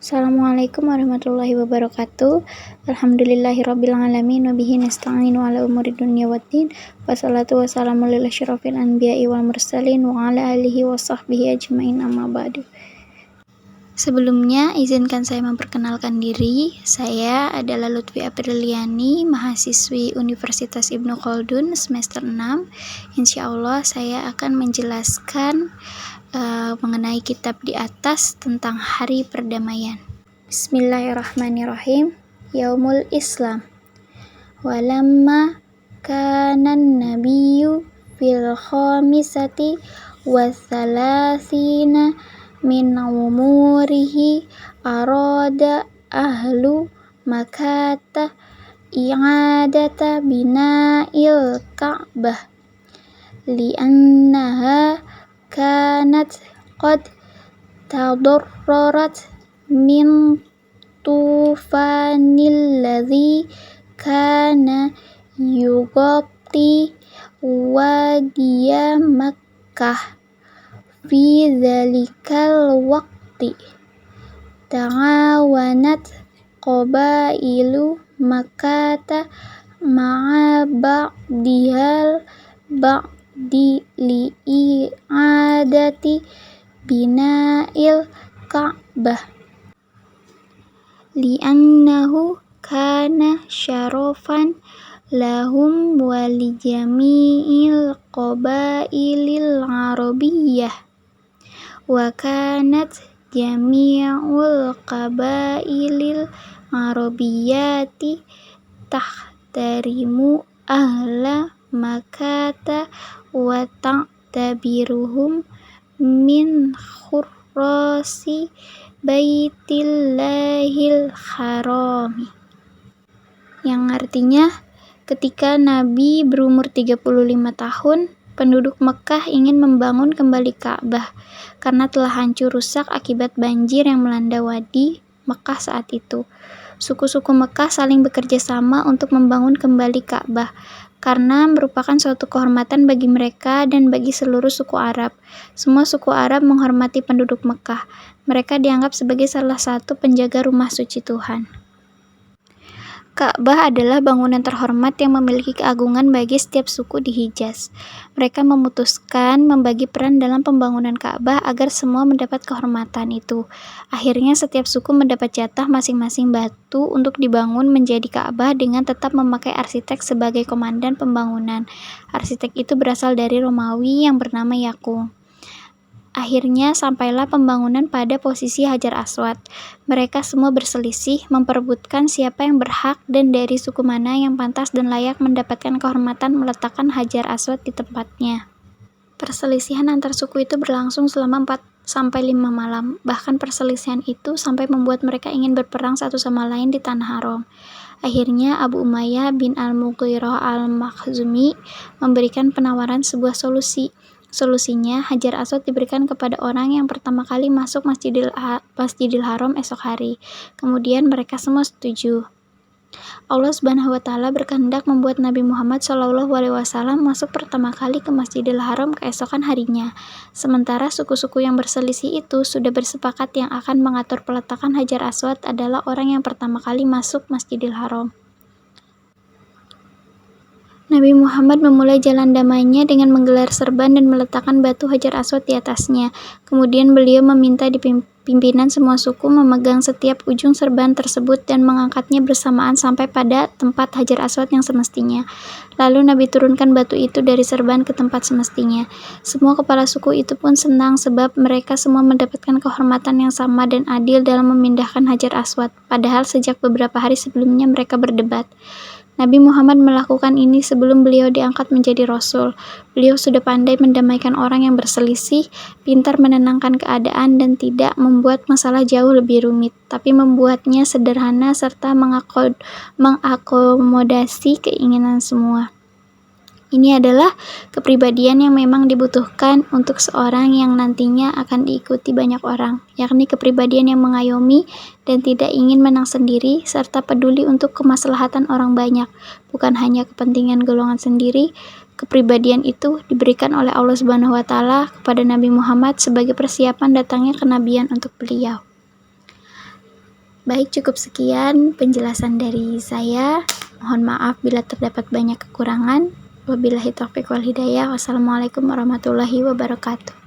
Assalamualaikum warahmatullahi wabarakatuh. Alhamdulillahirabbil alamin wa bihi nasta'inu ala umuri dunya waddin. Wassalatu wassalamu ala asyrofil anbiya'i wal mursalin wa ala alihi wa sahbihi ajmain amma ba'du. Sebelumnya, izinkan saya memperkenalkan diri. Saya adalah Lutfi Apriliani, mahasiswi Universitas Ibnu Khaldun semester 6. Insya Allah saya akan menjelaskan mengenai kitab di atas tentang hari perdamaian. Bismillahirrahmanirrahim. Yaumul Islam. Walamma kanan nabiyyu fil khamisati wa thalathina min umurihi arada ahlu makata i'adata bina'il ka'bah li'annaha kanat qad tadarrarat min tufanil ladzi kana yughatti wadiya Makkah fi dzalikal waqti ta'awanat qabailu Makkah ma'a ba'dihal ba'di li'adati bina'il Ka'bah li'annahu kana syarafan lahum wa li jami'il qabailil arabiyyah wa kanat jami'ul qabailil arabiyyati tahtarimu ahla Makkata wa ta'tabiruhum min khurrasi baitillahil harami, yang artinya ketika Nabi berumur 35 tahun, penduduk Mekah ingin membangun kembali Ka'bah karena telah hancur rusak akibat banjir yang melanda wadi Mekah saat itu. Suku-suku Mekah saling bekerja sama untuk membangun kembali Ka'bah karena merupakan suatu kehormatan bagi mereka dan bagi seluruh suku Arab. Semua suku Arab menghormati penduduk Mekah. Mereka dianggap sebagai salah satu penjaga rumah suci Tuhan. Ka'bah adalah bangunan terhormat yang memiliki keagungan bagi setiap suku di Hijaz. Mereka memutuskan membagi peran dalam pembangunan Ka'bah agar semua mendapat kehormatan itu. Akhirnya setiap suku mendapat jatah masing-masing batu untuk dibangun menjadi Ka'bah dengan tetap memakai arsitek sebagai komandan pembangunan. Arsitek itu berasal dari Romawi yang bernama Yakung. Akhirnya sampailah pembangunan pada posisi Hajar Aswad. Mereka semua berselisih, memperebutkan siapa yang berhak dan dari suku mana yang pantas dan layak mendapatkan kehormatan meletakkan Hajar Aswad di tempatnya. Perselisihan antar suku itu berlangsung selama 4-5 malam. Bahkan perselisihan itu sampai membuat mereka ingin berperang satu sama lain di Tanah Haram. Akhirnya Abu Umayyah bin Al-Mughirah Al-Makhzumi memberikan penawaran sebuah solusi. Solusinya, Hajar Aswad diberikan kepada orang yang pertama kali masuk Masjidil Haram esok hari. Kemudian mereka semua setuju. Allah Subhanahu wa Ta'ala berkehendak membuat Nabi Muhammad SAW masuk pertama kali ke Masjidil Haram keesokan harinya. Sementara suku-suku yang berselisih itu sudah bersepakat yang akan mengatur peletakan Hajar Aswad adalah orang yang pertama kali masuk Masjidil Haram. Nabi Muhammad memulai jalan damainya dengan menggelar serban dan meletakkan batu Hajar Aswad di atasnya. Kemudian beliau meminta pimpinan semua suku memegang setiap ujung serban tersebut dan mengangkatnya bersamaan sampai pada tempat Hajar Aswad yang semestinya. Lalu Nabi turunkan batu itu dari serban ke tempat semestinya. Semua kepala suku itu pun senang sebab mereka semua mendapatkan kehormatan yang sama dan adil dalam memindahkan Hajar Aswad. Padahal sejak beberapa hari sebelumnya mereka berdebat. Nabi Muhammad melakukan ini sebelum beliau diangkat menjadi Rasul. Beliau sudah pandai mendamaikan orang yang berselisih, pintar menenangkan keadaan dan tidak membuat masalah jauh lebih rumit, tapi membuatnya sederhana serta mengakomodasi keinginan semua. Ini adalah kepribadian yang memang dibutuhkan untuk seorang yang nantinya akan diikuti banyak orang, yakni kepribadian yang mengayomi dan tidak ingin menang sendiri, serta peduli untuk kemaslahatan orang banyak, bukan hanya kepentingan golongan sendiri. Kepribadian itu diberikan oleh Allah Subhanahu wa Ta'ala kepada Nabi Muhammad sebagai persiapan datangnya kenabian untuk beliau. Baik, cukup sekian penjelasan dari saya. Mohon maaf bila terdapat banyak kekurangan. Wabillahi taufiq wal hidayah. Wassalamualaikum warahmatullahi wabarakatuh.